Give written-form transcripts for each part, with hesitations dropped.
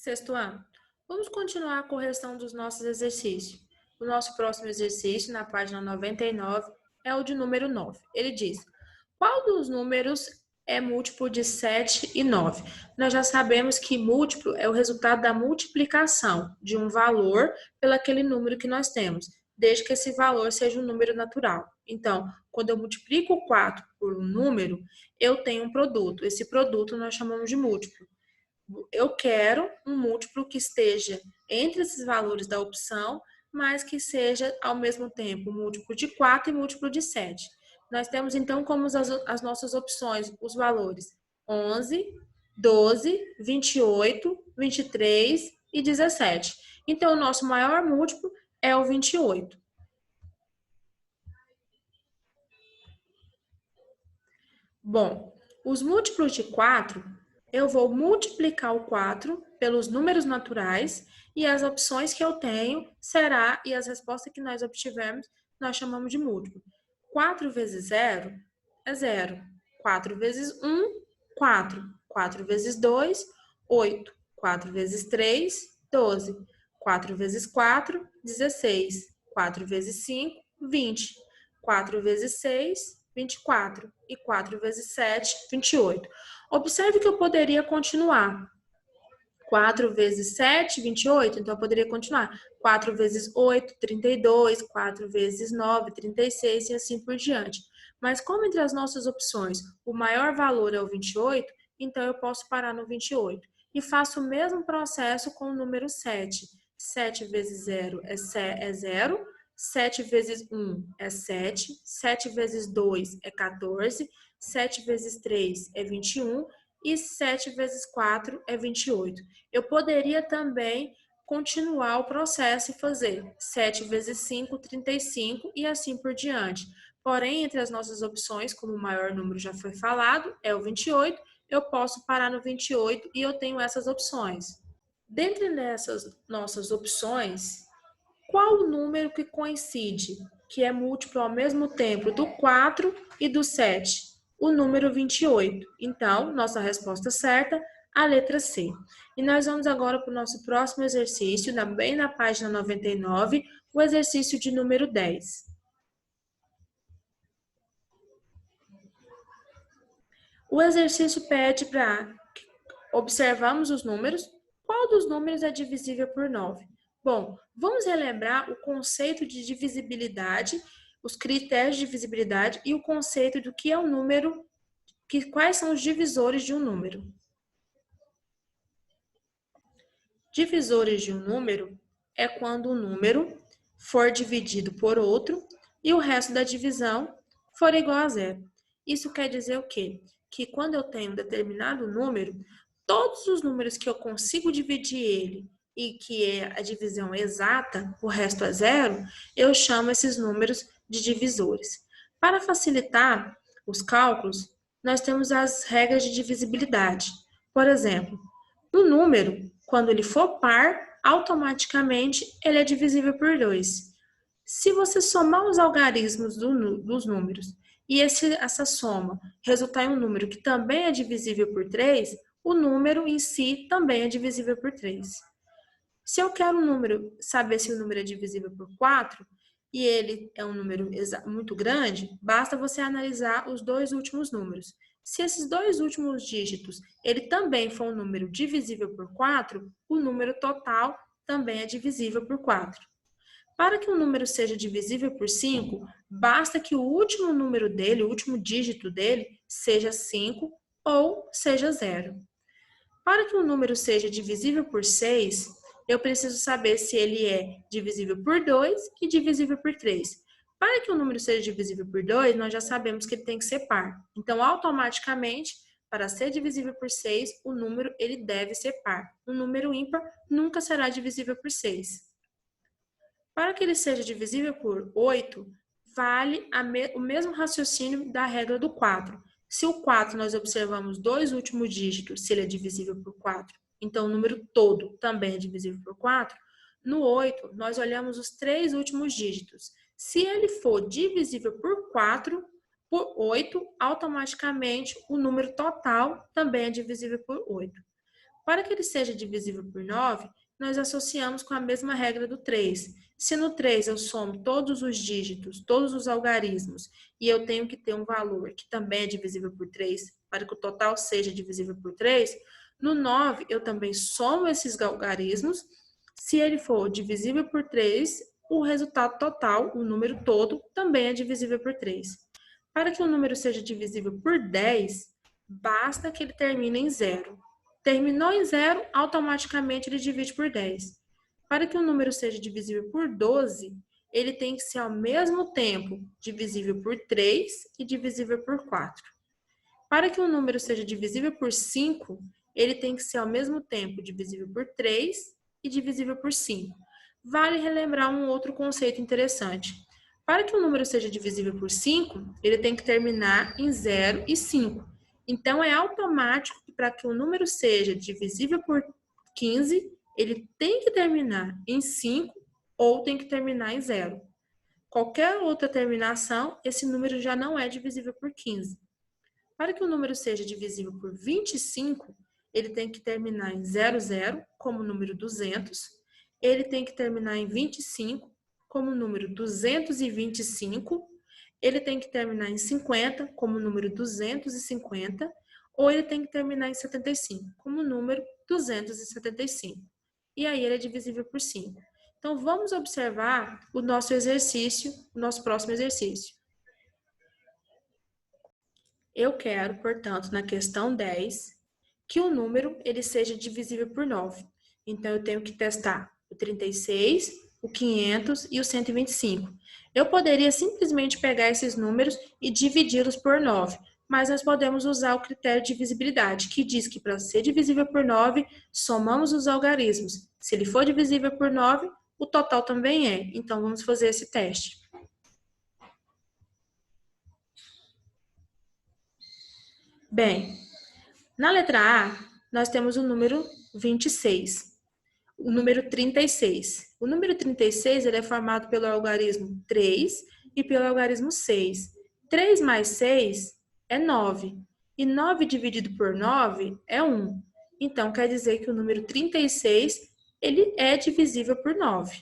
Sexto ano. Vamos continuar a correção dos nossos exercícios. O nosso próximo exercício, na página 99, é o de número 9. Ele diz: qual dos números é múltiplo de 7 e 9? Nós já sabemos que múltiplo é o resultado da multiplicação de um valor pelaquele número que nós temos, desde que esse valor seja um número natural. Então, quando eu multiplico 4 por um número, eu tenho um produto. Esse produto nós chamamos de múltiplo. Eu quero um múltiplo que esteja entre esses valores da opção, mas que seja, ao mesmo tempo, múltiplo de 4 e múltiplo de 7. Nós temos, então, como as nossas opções, os valores 11, 12, 28, 23 e 17. Então, o nosso maior múltiplo é o 28. Bom, os múltiplos de 4, eu vou multiplicar o 4 pelos números naturais e as opções que eu tenho será, e as respostas que nós obtivermos, nós chamamos de múltiplo. 4 vezes 0 é 0. 4 vezes 1, 4. 4 vezes 2, 8. 4 vezes 3, 12. 4 vezes 4, 16. 4 vezes 5, 20. 4 vezes 6, 24. E 4 vezes 7, 28. Observe que eu poderia continuar. 4 vezes 7, 28. Então, eu poderia continuar. 4 vezes 8, 32. 4 vezes 9, 36 e assim por diante. Mas como entre as nossas opções o maior valor é o 28, então eu posso parar no 28. E faço o mesmo processo com o número 7. 7 vezes 0 é 0. 7 vezes 1 é 7. 7 vezes 2 é 14. 7 vezes 3 é 21. E 7 vezes 4 é 28. Eu poderia também continuar o processo e fazer 7 vezes 5, 35 e assim por diante. Porém, entre as nossas opções, como o maior número já foi falado, é o 28, eu posso parar no 28 e eu tenho essas opções. Dentre dessas nossas opções, qual o número que coincide, que é múltiplo ao mesmo tempo do 4 e do 7? O número 28. Então, nossa resposta certa, a letra C. E nós vamos agora para o nosso próximo exercício, bem na página 99, o exercício de número 10. O exercício pede para observarmos os números. Qual dos números é divisível por 9? Bom, vamos relembrar o conceito de divisibilidade, os critérios de divisibilidade e o conceito do que é um número, quais são os divisores de um número. Divisores de um número é quando um número for dividido por outro e o resto da divisão for igual a zero. Isso quer dizer o quê? Que quando eu tenho um determinado número, todos os números que eu consigo dividir ele e que é a divisão exata, o resto é zero, eu chamo esses números de divisores. Para facilitar os cálculos, nós temos as regras de divisibilidade. Por exemplo, um número, quando ele for par, automaticamente ele é divisível por 2. Se você somar os algarismos dos números e essa soma resultar em um número que também é divisível por 3, o número em si também é divisível por 3. Se eu quero saber se o número é divisível por 4 e ele é um número muito grande, basta você analisar os dois últimos números. Se esses dois últimos dígitos ele também for um número divisível por 4, o número total também é divisível por 4. Para que um número seja divisível por 5, basta que o último número dele, o último dígito dele, seja 5 ou seja 0. Para que um número seja divisível por 6, eu preciso saber se ele é divisível por 2 e divisível por 3. Para que um número seja divisível por 2, nós já sabemos que ele tem que ser par. Então, automaticamente, para ser divisível por 6, o número ele deve ser par. Um número ímpar nunca será divisível por 6. Para que ele seja divisível por 8, vale o mesmo raciocínio da regra do 4. Se o 4 nós observamos dois últimos dígitos, se ele é divisível por 4, então o número todo também é divisível por 4. No 8, nós olhamos os três últimos dígitos. Se ele for divisível por 4, por 8, automaticamente o número total também é divisível por 8. Para que ele seja divisível por 9, nós associamos com a mesma regra do 3. Se no 3 eu somo todos os dígitos, todos os algarismos, e eu tenho que ter um valor que também é divisível por 3, para que o total seja divisível por 3, no 9 eu também somo esses algarismos. Se ele for divisível por 3, o resultado total, o número todo, também é divisível por 3. Para que o número seja divisível por 10, basta que ele termine em 0. Terminou em 0, automaticamente ele divide por 10. Para que o número seja divisível por 12, ele tem que ser ao mesmo tempo divisível por 3 e divisível por 4. Para que o número seja divisível por 5, ele tem que ser ao mesmo tempo divisível por 3 e divisível por 5. Vale relembrar um outro conceito interessante. Para que o número seja divisível por 5, ele tem que terminar em 0 e 5. Então, é automático que para que o número seja divisível por 15, ele tem que terminar em 5 ou tem que terminar em 0. Qualquer outra terminação, esse número já não é divisível por 15. Para que o número seja divisível por 25, ele tem que terminar em 00, como o número 200. Ele tem que terminar em 25, como o número 225. Ele tem que terminar em 50, como o número 250. Ou ele tem que terminar em 75, como o número 275. E aí ele é divisível por 5. Então, vamos observar o nosso exercício, o nosso próximo exercício. Eu quero, portanto, na questão 10, que o número ele seja divisível por 9. Então, eu tenho que testar o 36, o 500 e o 125. Eu poderia simplesmente pegar esses números e dividi-los por 9, mas nós podemos usar o critério de divisibilidade, que diz que para ser divisível por 9, somamos os algarismos. Se ele for divisível por 9, o total também é. Então, vamos fazer esse teste. Bem, na letra A, nós temos o número 26, o número 36. O número 36 ele é formado pelo algarismo 3 e pelo algarismo 6. 3 mais 6 é 9, e 9 dividido por 9 é 1. Então, quer dizer que o número 36 ele é divisível por 9.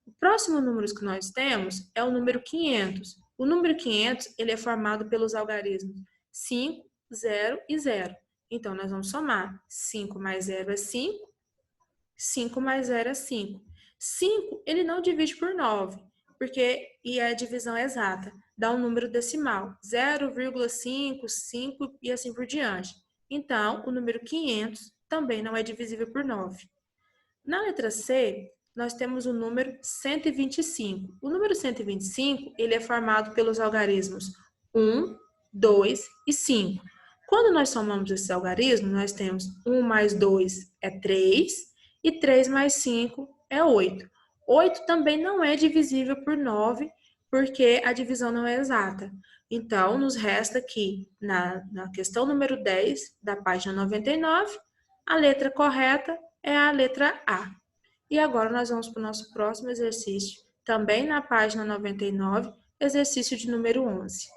O próximo número que nós temos é o número 500. O número 500 ele é formado pelos algarismos 5, 0 e 0. Então, nós vamos somar. 5 mais 0 é 5, 5 mais 0 é 5. 5, ele não divide por 9, e a divisão é exata. Dá um número decimal, 0,5, 5 e assim por diante. Então, o número 500 também não é divisível por 9. Na letra C, nós temos o número 125. O número 125, ele é formado pelos algarismos 1, 2 e 5. Quando nós somamos esses algarismos, nós temos 1 mais 2 é 3 e 3 mais 5 é 8. 8 também não é divisível por 9, porque a divisão não é exata. Então, nos resta aqui, na questão número 10, da página 99, a letra correta é a letra A. E agora nós vamos para o nosso próximo exercício, também na página 99, exercício de número 11.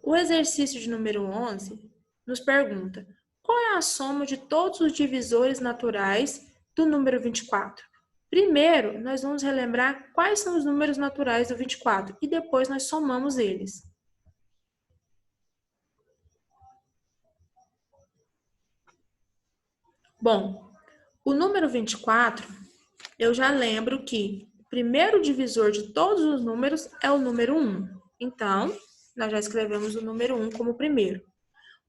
O exercício de número 11 nos pergunta: qual é a soma de todos os divisores naturais do número 24? Primeiro, nós vamos relembrar quais são os números naturais do 24 e depois nós somamos eles. Bom, o número 24, eu já lembro que o primeiro divisor de todos os números é o número 1. Então, nós já escrevemos o número 1 como primeiro.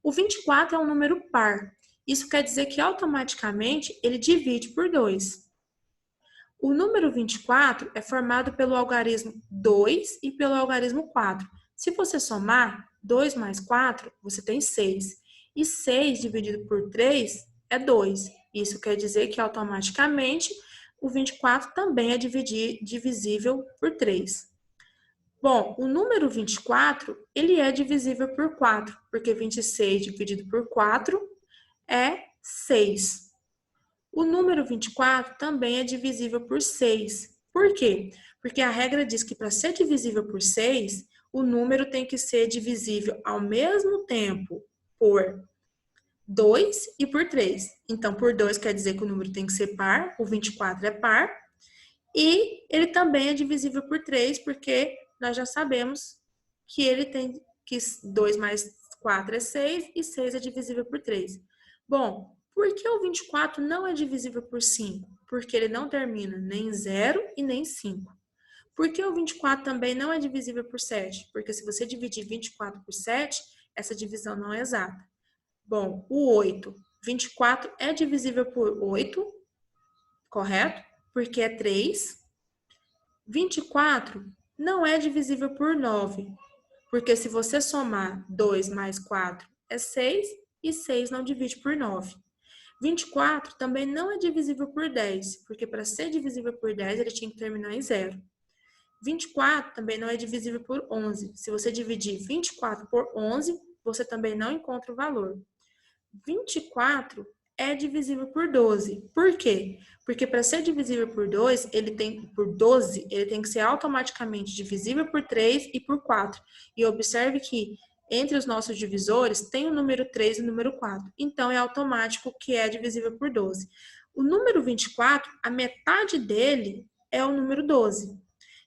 O 24 é um número par. Isso quer dizer que automaticamente ele divide por 2. O número 24 é formado pelo algarismo 2 e pelo algarismo 4. Se você somar 2 mais 4, você tem 6. E 6 dividido por 3 é 2. Isso quer dizer que automaticamente o 24 também é divisível por 3. Bom, o número 24, ele é divisível por 4, porque 26 dividido por 4 é 6. O número 24 também é divisível por 6. Por quê? Porque a regra diz que para ser divisível por 6, o número tem que ser divisível ao mesmo tempo por 2 e por 3. Então, por 2 quer dizer que o número tem que ser par, o 24 é par, e ele também é divisível por 3, porque nós já sabemos que ele tem que 2 mais 4 é 6 e 6 é divisível por 3. Bom, por que o 24 não é divisível por 5? Porque ele não termina nem em 0 e nem em 5. Por que o 24 também não é divisível por 7? Porque se você dividir 24 por 7, essa divisão não é exata. Bom, o 8. 24 é divisível por 8, correto? Porque é 3. 24 não é divisível por 9, porque se você somar 2 mais 4 é 6, e 6 não divide por 9. 24 também não é divisível por 10, porque para ser divisível por 10 ele tinha que terminar em 0. 24 também não é divisível por 11. Se você dividir 24 por 11, você também não encontra o valor. 24 é divisível por 12. Por quê? Porque para ser divisível por 12, ele tem que ser automaticamente divisível por 3 e por 4. E observe que entre os nossos divisores tem o número 3 e o número 4. Então, é automático que é divisível por 12. O número 24, a metade dele é o número 12.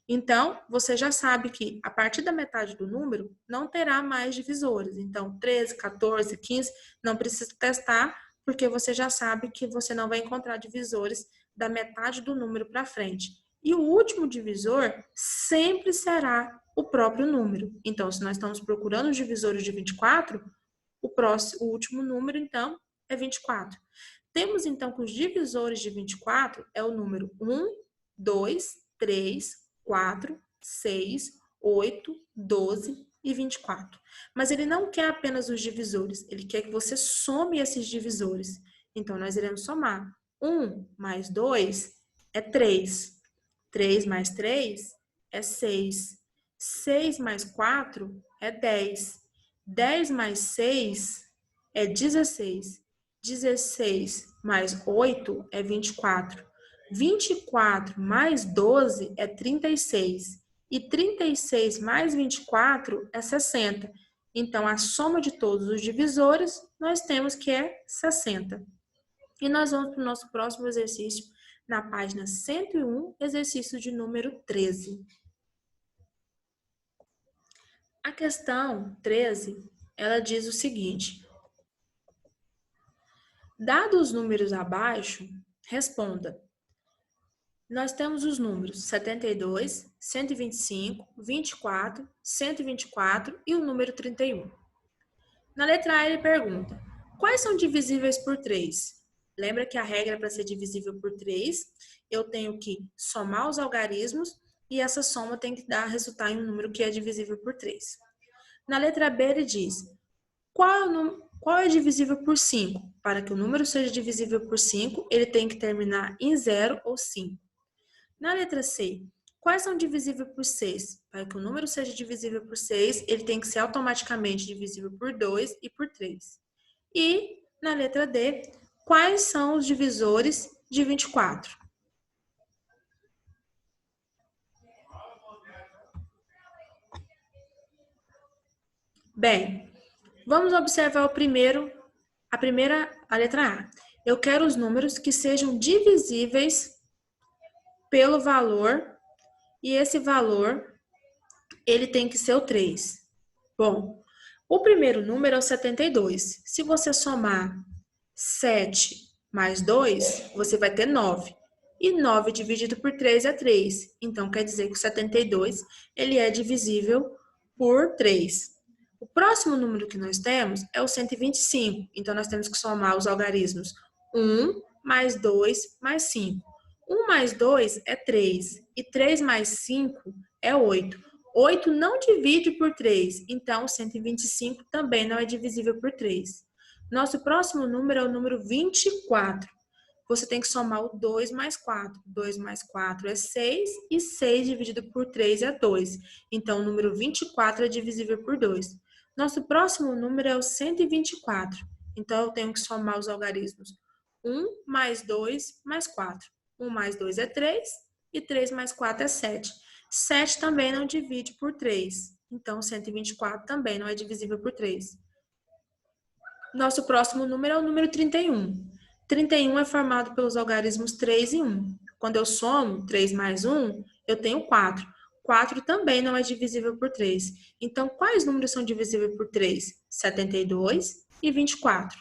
Então, você já sabe que a partir da metade do número não terá mais divisores. Então, 13, 14, 15, não precisa testar, porque você já sabe que você não vai encontrar divisores da metade do número para frente. E o último divisor sempre será o próprio número. Então, se nós estamos procurando os divisores de 24, o último número, então, é 24. Temos, então, que os divisores de 24 é o número 1, 2, 3, 4, 6, 8, 12 e 24. Mas ele não quer apenas os divisores, ele quer que você some esses divisores. Então, nós iremos somar. 1 mais 2 é 3. 3 mais 3 é 6. 6 mais 4 é 10. 10 mais 6 é 16. 16 mais 8 é 24. 24 mais 12 é 36. E 36 mais 24 é 60. Então, a soma de todos os divisores, nós temos que é 60. E nós vamos para o nosso próximo exercício, na página 101, exercício de número 13. A questão 13, ela diz o seguinte: dados os números abaixo, responda. Nós temos os números 72, 125, 24, 124 e o número 31. Na letra A ele pergunta: quais são divisíveis por 3? Lembra que a regra para ser divisível por 3, eu tenho que somar os algarismos e essa soma tem que resultar em um número que é divisível por 3. Na letra B ele diz: qual é divisível por 5? Para que o número seja divisível por 5, ele tem que terminar em 0 ou 5. Na letra C, quais são divisíveis por 6? Para que o número seja divisível por 6, ele tem que ser automaticamente divisível por 2 e por 3. E, na letra D, quais são os divisores de 24? Bem, vamos observar a letra A. Eu quero os números que sejam divisíveis pelo valor, e esse valor, ele tem que ser o 3. Bom, o primeiro número é o 72. Se você somar 7 mais 2, você vai ter 9. E 9 dividido por 3 é 3. Então, quer dizer que o 72, ele é divisível por 3. O próximo número que nós temos é o 125. Então, nós temos que somar os algarismos 1 mais 2 mais 5. 1 mais 2 é 3. E 3 mais 5 é 8. 8 não divide por 3. Então, 125 também não é divisível por 3. Nosso próximo número é o número 24. Você tem que somar o 2 mais 4. 2 mais 4 é 6 e 6 dividido por 3 é 2. Então, o número 24 é divisível por 2. Nosso próximo número é o 124. Então, eu tenho que somar os algarismos 1 mais 2 mais 4. 1 mais 2 é 3 e 3 mais 4 é 7. 7 também não divide por 3. Então, 124 também não é divisível por 3. Nosso próximo número é o número 31. 31 é formado pelos algarismos 3 e 1. Quando eu somo 3 mais 1, eu tenho 4. 4 também não é divisível por 3. Então, quais números são divisíveis por 3? 72 e 24.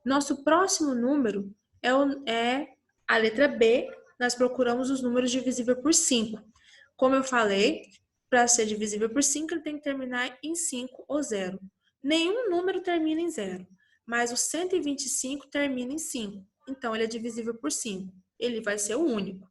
Nosso próximo número é a letra B. Nós procuramos os números divisíveis por 5. Como eu falei, para ser divisível por 5, ele tem que terminar em 5 ou 0. Nenhum número termina em 0, mas o 125 termina em 5. Então, ele é divisível por 5. Ele vai ser o único.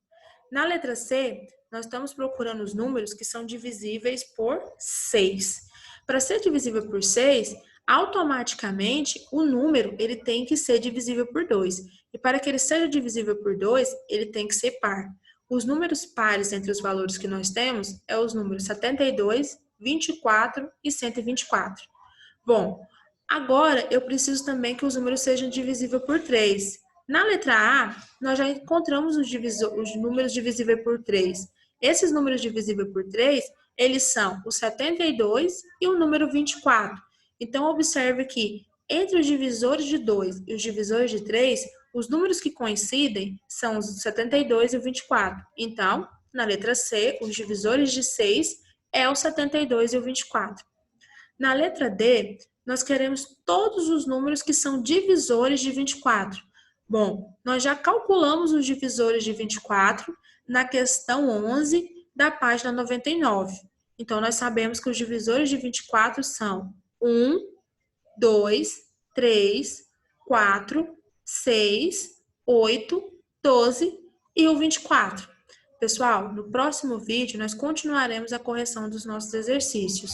Na letra C, nós estamos procurando os números que são divisíveis por 6. Para ser divisível por 6, automaticamente o número ele tem que ser divisível por 2. E para que ele seja divisível por 2, ele tem que ser par. Os números pares entre os valores que nós temos é os números 72, 24 e 124. Bom, agora eu preciso também que os números sejam divisíveis por 3. Na letra A, nós já encontramos os números divisíveis por 3. Esses números divisíveis por 3, eles são o 72 e o número 24. Então, observe que entre os divisores de 2 e os divisores de 3, os números que coincidem são os 72 e o 24. Então, na letra C, os divisores de 6 é o 72 e o 24. Na letra D, nós queremos todos os números que são divisores de 24. Bom, nós já calculamos os divisores de 24 na questão 11 da página 99. Então, nós sabemos que os divisores de 24 são 1, 2, 3, 4, 6, 8, 12 e o 24. Pessoal, no próximo vídeo nós continuaremos a correção dos nossos exercícios.